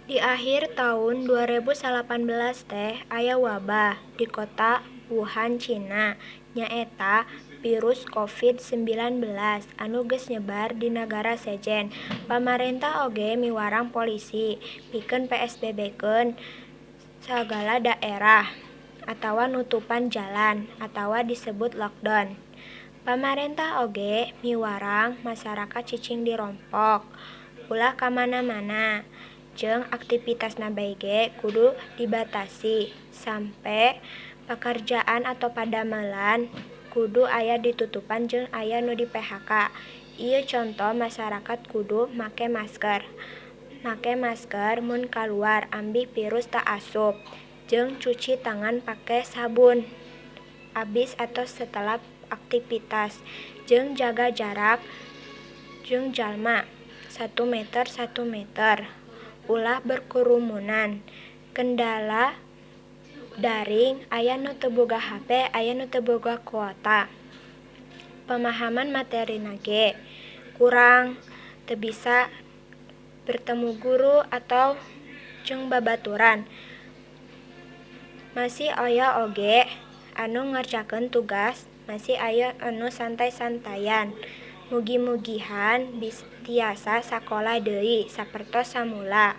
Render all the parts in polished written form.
Di akhir tahun 2018 teh aya wabah di kota Wuhan, Cina. Nyaeta virus COVID-19 anu geus nyebar di nagara sejen. Pamarentah oge miwarang polisi pikeun PSBB-keun sagala daerah atawa nutupan jalan atawa disebut lockdown. Pamarentah oge miwarang masarakat cicing dirompok, ulah ka mana-mana, jeung aktivitasna bae ge kudu dibatasi, sampe pakarjaan atau padamelan kudu aya ditutupan jeung aya nu di PHK. Ieu conto masyarakat kudu make masker mun kaluar ambih virus teu asup, jeung cuci tangan pake sabun abis atau setelah aktivitas, jeung jaga jarak jeung jalma 1 meter, ulah berkerumunan. Kendala daring aya nu teu boga HP, aya nu teu boga kuota. Pemahaman materina ge kurang, teu bisa bertemu guru atau jeung babaturan. Masih aya oge anu ngarjakeun tugas, masih aya anu santai-santayan. Mugi-mugihan tiasa sakola deui sapertos samula.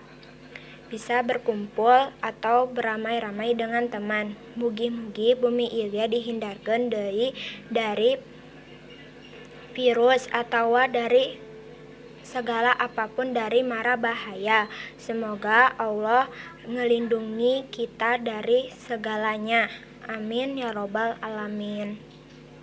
Bisa berkumpul atau beramai-ramai dengan teman. Mugi-mugi bumi ieu dihindarkeun deui dari virus atawa dari segala apapun dari mara bahaya. Semoga Allah ngelindungi kita dari segalanya. Amin ya robbal alamin.